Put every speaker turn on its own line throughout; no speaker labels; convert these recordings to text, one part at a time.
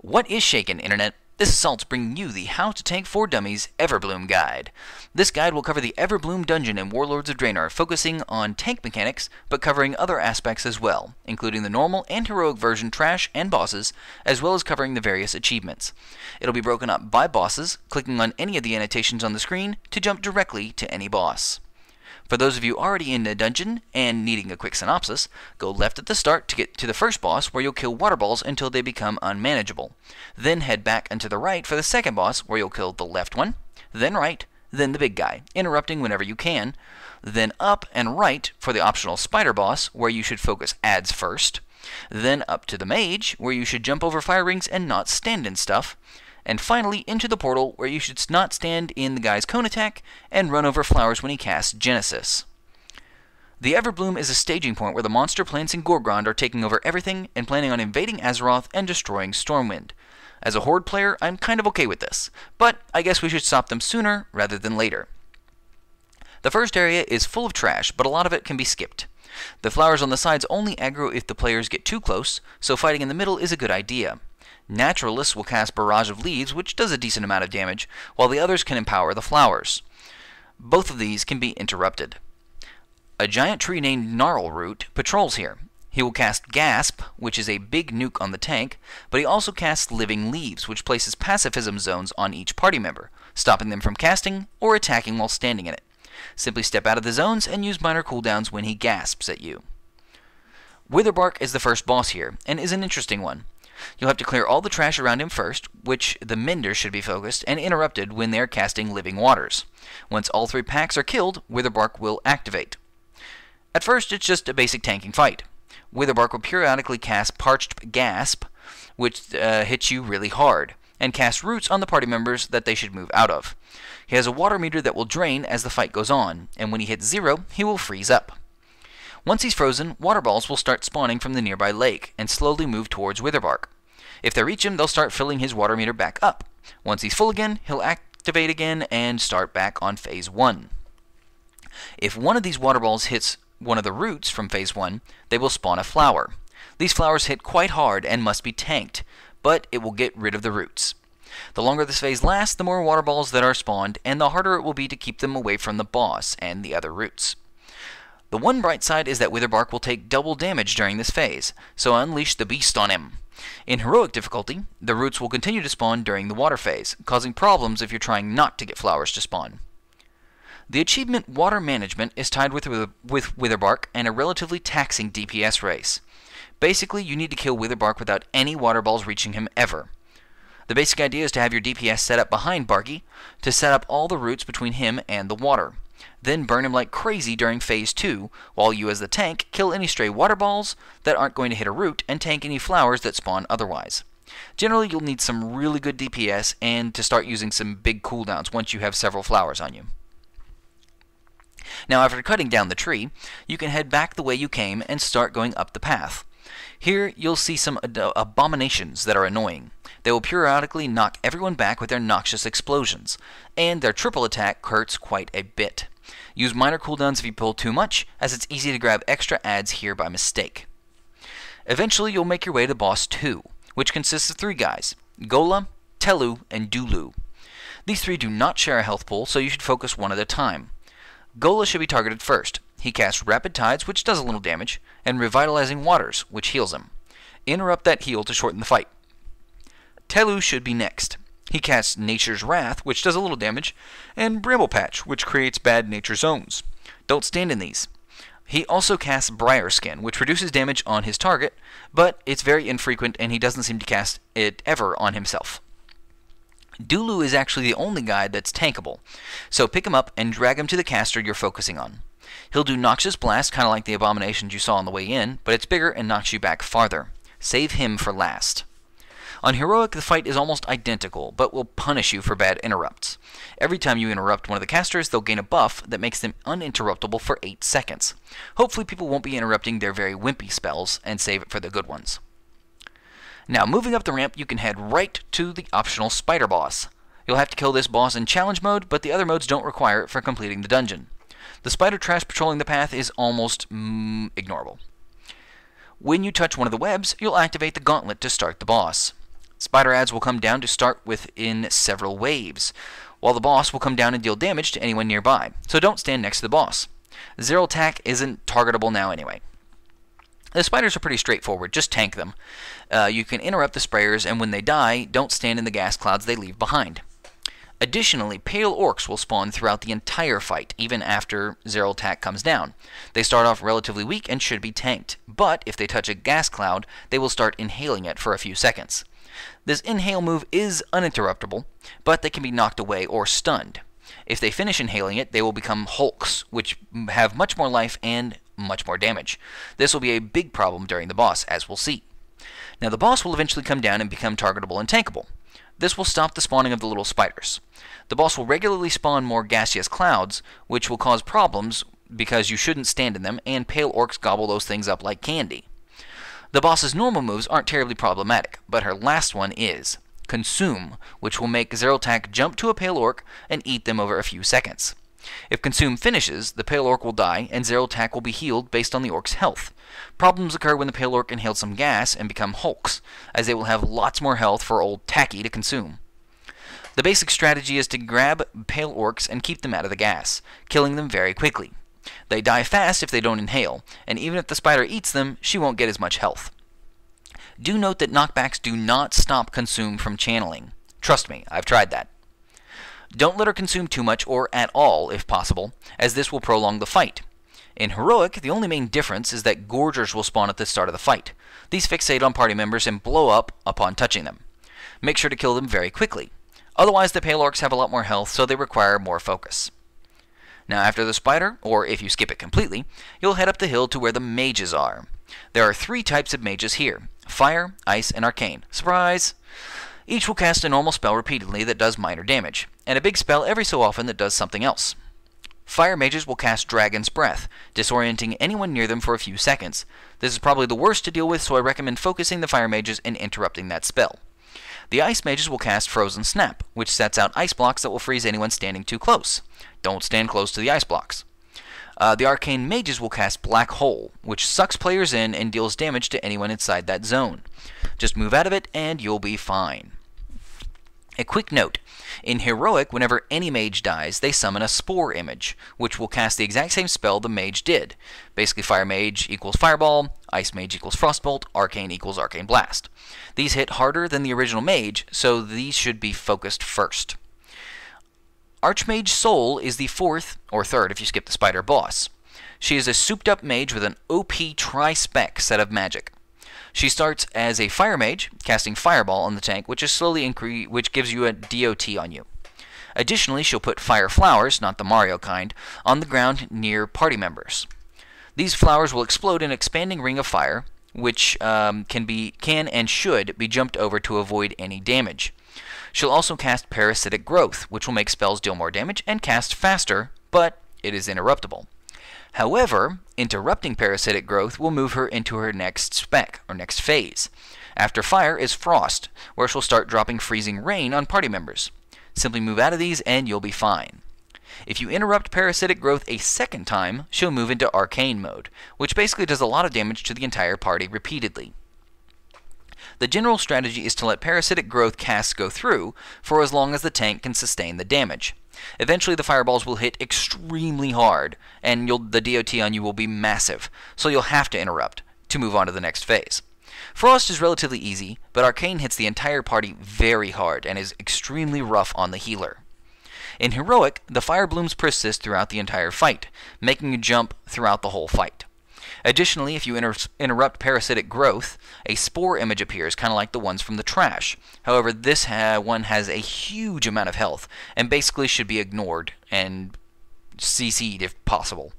What is shaken, Internet? This is Salt's bringing you the How to Tank for Dummies Everbloom guide. This guide will cover the Everbloom dungeon in Warlords of Draenor, focusing on tank mechanics, but covering other aspects as well, including the normal and heroic version trash and bosses, as well as covering the various achievements. It'll be broken up by bosses, clicking on any of the annotations on the screen to jump directly to any boss. For those of you already in the dungeon and needing a quick synopsis, go left at the start to get to the first boss, where you'll kill water balls until they become unmanageable. Then head back and to the right for the second boss, where you'll kill the left one, then right, then the big guy, interrupting whenever you can, then up and right for the optional spider boss, where you should focus ads first, then up to the mage, where you should jump over fire rings and not stand in stuff, and finally into the portal, where you should not stand in the guy's cone attack and run over flowers when he casts Genesis. The Everbloom is a staging point where the monster plants in Gorgrond are taking over everything and planning on invading Azeroth and destroying Stormwind. As a Horde player, I'm kind of okay with this, but I guess we should stop them sooner rather than later. The first area is full of trash, but a lot of it can be skipped. The flowers on the sides only aggro if the players get too close, so fighting in the middle is a good idea. Naturalists will cast Barrage of Leaves, which does a decent amount of damage, while the others can empower the flowers. Both of these can be interrupted. A giant tree named Gnarlroot patrols here. He will cast Gasp, which is a big nuke on the tank, but he also casts Living Leaves, which places pacifism zones on each party member, stopping them from casting or attacking while standing in it. Simply step out of the zones and use minor cooldowns when he gasps at you. Witherbark is the first boss here, and is an interesting one. You'll have to clear all the trash around him first, which the Menders should be focused and interrupted when they are casting Living Waters. Once all three packs are killed, Witherbark will activate. At first, it's just a basic tanking fight. Witherbark will periodically cast Parched Gasp, which hits you really hard, and cast roots on the party members that they should move out of. He has a water meter that will drain as the fight goes on, and when he hits 0, he will freeze up. Once he's frozen, water balls will start spawning from the nearby lake and slowly move towards Witherbark. If they reach him, they'll start filling his water meter back up. Once he's full again, he'll activate again and start back on Phase 1. If one of these water balls hits one of the roots from Phase 1, they will spawn a flower. These flowers hit quite hard and must be tanked, but it will get rid of the roots. The longer this phase lasts, the more water balls that are spawned, and the harder it will be to keep them away from the boss and the other roots. The one bright side is that Witherbark will take double damage during this phase, so unleash the beast on him. In heroic difficulty, the roots will continue to spawn during the water phase, causing problems if you're trying not to get flowers to spawn. The achievement Water Management is tied with Witherbark and a relatively taxing DPS race. Basically, you need to kill Witherbark without any water balls reaching him ever. The basic idea is to have your DPS set up behind Barky to set up all the roots between him and the water. Then burn him like crazy during Phase 2, while you as the tank kill any stray water balls that aren't going to hit a root and tank any flowers that spawn otherwise. Generally, you'll need some really good DPS and to start using some big cooldowns once you have several flowers on you. Now, after cutting down the tree, you can head back the way you came and start going up the path. Here, you'll see some abominations that are annoying. They will periodically knock everyone back with their noxious explosions, and their triple attack hurts quite a bit. Use minor cooldowns if you pull too much, as it's easy to grab extra ads here by mistake. Eventually, you'll make your way to Boss 2, which consists of 3 guys, Gola, Telu, and Dulu. These 3 do not share a health pool, so you should focus one at a time. Gola should be targeted first. He casts Rapid Tides, which does a little damage, and Revitalizing Waters, which heals him. Interrupt that heal to shorten the fight. Telu should be next. He casts Nature's Wrath, which does a little damage, and Bramble Patch, which creates bad nature zones. Don't stand in these. He also casts Briar Skin, which reduces damage on his target, but it's very infrequent and he doesn't seem to cast it ever on himself. Dulu is actually the only guy that's tankable, so pick him up and drag him to the caster you're focusing on. He'll do Noxious Blast, kind of like the abominations you saw on the way in, but it's bigger and knocks you back farther. Save him for last. On Heroic, the fight is almost identical, but will punish you for bad interrupts. Every time you interrupt one of the casters, they'll gain a buff that makes them uninterruptible for 8 seconds. Hopefully people won't be interrupting their very wimpy spells, and save it for the good ones. Now, moving up the ramp, you can head right to the optional Spider Boss. You'll have to kill this boss in challenge mode, but the other modes don't require it for completing the dungeon. The spider trash patrolling the path is almost ignorable. When you touch one of the webs, you'll activate the gauntlet to start the boss. Spider ads will come down to start with in several waves, while the boss will come down and deal damage to anyone nearby, so don't stand next to the boss. Zero attack isn't targetable now anyway. The spiders are pretty straightforward, just tank them. You can interrupt the sprayers, and when they die, don't stand in the gas clouds they leave behind. Additionally, pale orcs will spawn throughout the entire fight, even after zero attack comes down. They start off relatively weak and should be tanked, but if they touch a gas cloud, they will start inhaling it for a few seconds. This inhale move is uninterruptible, but they can be knocked away or stunned. If they finish inhaling it, they will become hulks, which have much more life and much more damage. This will be a big problem during the boss, as we'll see. Now the boss will eventually come down and become targetable and tankable. This will stop the spawning of the little spiders. The boss will regularly spawn more gaseous clouds, which will cause problems because you shouldn't stand in them, and pale orcs gobble those things up like candy. The boss's normal moves aren't terribly problematic, but her last one is Consume, which will make Zero Attack jump to a pale orc and eat them over a few seconds. If Consume finishes, the pale orc will die, and Zero Attack will be healed based on the orc's health. Problems occur when the pale orc inhales some gas and become hulks, as they will have lots more health for old Tacky to consume. The basic strategy is to grab pale orcs and keep them out of the gas, killing them very quickly. They die fast if they don't inhale, and even if the spider eats them, she won't get as much health. Do note that knockbacks do not stop Consume from channeling. Trust me, I've tried that. Don't let her consume too much or at all, if possible, as this will prolong the fight. In Heroic, the only main difference is that Gorgers will spawn at the start of the fight. These fixate on party members and blow up upon touching them. Make sure to kill them very quickly. Otherwise, the pale orcs have a lot more health, so they require more focus. Now after the spider, or if you skip it completely, you'll head up the hill to where the mages are. There are 3 types of mages here: Fire, Ice, and Arcane. Surprise! Each will cast a normal spell repeatedly that does minor damage, and a big spell every so often that does something else. Fire mages will cast Dragon's Breath, disorienting anyone near them for a few seconds. This is probably the worst to deal with, so I recommend focusing the fire mages and interrupting that spell. The Ice mages will cast Frozen Snap, which sets out ice blocks that will freeze anyone standing too close. Don't stand close to the ice blocks. The Arcane mages will cast Black Hole, which sucks players in and deals damage to anyone inside that zone. Just move out of it and you'll be fine. A quick note: in Heroic, whenever any mage dies, they summon a Spore image, which will cast the exact same spell the mage did. Basically, Fire Mage equals Fireball, Ice Mage equals Frostbolt, Arcane equals Arcane Blast. These hit harder than the original mage, so these should be focused first. Archmage Soul is the 4th, or 3rd if you skip the spider, boss. She is a souped-up mage with an OP tri-spec set of magic. She starts as a fire mage, casting Fireball on the tank, which gives you a DOT on you. Additionally, she'll put fire flowers, not the Mario kind, on the ground near party members. These flowers will explode in an expanding ring of fire, which can and should be jumped over to avoid any damage. She'll also cast Parasitic Growth, which will make spells deal more damage and cast faster, but it is interruptible. However, interrupting Parasitic Growth will move her into her next spec, or next phase. After Fire is Frost, where she'll start dropping freezing rain on party members. Simply move out of these and you'll be fine. If you interrupt Parasitic Growth a second time, she'll move into Arcane mode, which basically does a lot of damage to the entire party repeatedly. The general strategy is to let Parasitic Growth casts go through for as long as the tank can sustain the damage. Eventually the fireballs will hit extremely hard, and the DOT on you will be massive, so you'll have to interrupt to move on to the next phase. Frost is relatively easy, but Arcane hits the entire party very hard and is extremely rough on the healer. In Heroic, the fire blooms persist throughout the entire fight, making you jump throughout the whole fight. Additionally, if you interrupt Parasitic Growth, a Spore image appears, kind of like the ones from the trash. However, this one has a huge amount of health, and basically should be ignored and CC'd if possible.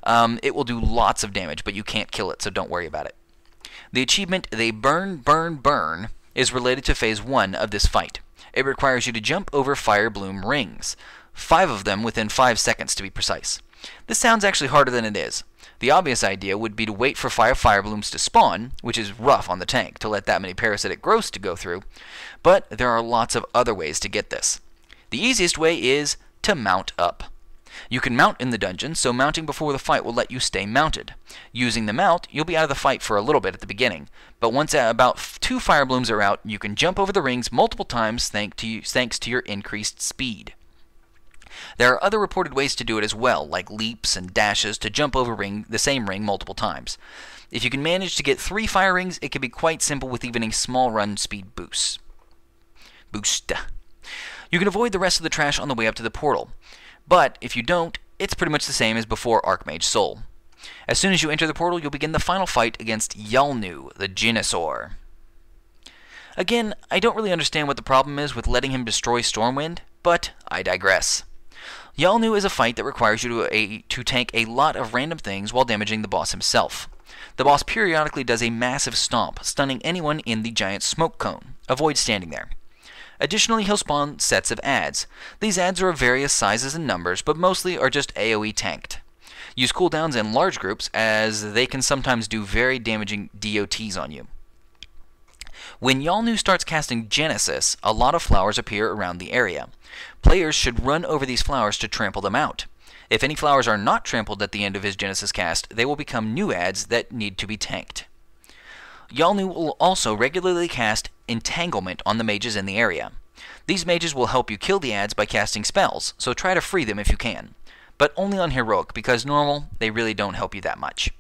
It will do lots of damage, but you can't kill it, so don't worry about it. The achievement, They Burn, Burn, Burn, is related to Phase 1 of this fight. It requires you to jump over fire bloom rings, 5 of them within 5 seconds to be precise. This sounds actually harder than it is. The obvious idea would be to wait for fire blooms to spawn, which is rough on the tank to let that many Parasitic Growths to go through, but there are lots of other ways to get this. The easiest way is to mount up. You can mount in the dungeon, so mounting before the fight will let you stay mounted. Using the mount, you'll be out of the fight for a little bit at the beginning, but once about 2 fire blooms are out, you can jump over the rings multiple times thanks to your increased speed. There are other reported ways to do it as well, like leaps and dashes to jump over the same ring multiple times. If you can manage to get 3 fire rings, it can be quite simple with even a small run speed boost. You can avoid the rest of the trash on the way up to the portal, but if you don't, it's pretty much the same as before Archmage Soul. As soon as you enter the portal, you'll begin the final fight against Yalnu, the Ginnosaur. Again, I don't really understand what the problem is with letting him destroy Stormwind, but I digress. Yalnu is a fight that requires you to tank a lot of random things while damaging the boss himself. The boss periodically does a massive stomp, stunning anyone in the giant smoke cone. Avoid standing there. Additionally, he'll spawn sets of adds. These adds are of various sizes and numbers, but mostly are just AoE tanked. Use cooldowns in large groups, as they can sometimes do very damaging DOTs on you. When Yalnu starts casting Genesis, a lot of flowers appear around the area. Players should run over these flowers to trample them out. If any flowers are not trampled at the end of his Genesis cast, they will become new adds that need to be tanked. Yalnu will also regularly cast Entanglement on the mages in the area. These mages will help you kill the adds by casting spells, so try to free them if you can. But only on Heroic, because normal, they really don't help you that much.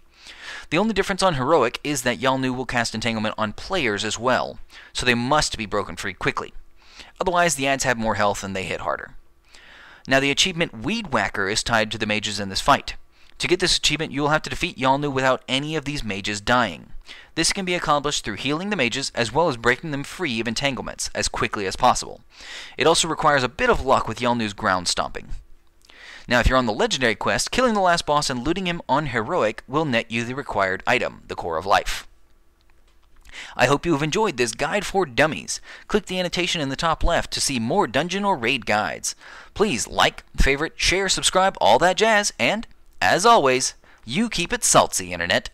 The only difference on Heroic is that Yalnu will cast Entanglement on players as well, so they must be broken free quickly. Otherwise, the adds have more health and they hit harder. Now, the achievement Weed Whacker is tied to the mages in this fight. To get this achievement, you will have to defeat Yalnu without any of these mages dying. This can be accomplished through healing the mages as well as breaking them free of entanglements as quickly as possible. It also requires a bit of luck with Yalnu's ground stomping. Now, if you're on the legendary quest, killing the last boss and looting him on Heroic will net you the required item, the Core of Life. I hope you have enjoyed this guide for dummies. Click the annotation in the top left to see more dungeon or raid guides. Please like, favorite, share, subscribe, all that jazz, and, as always, you keep it salty, Internet.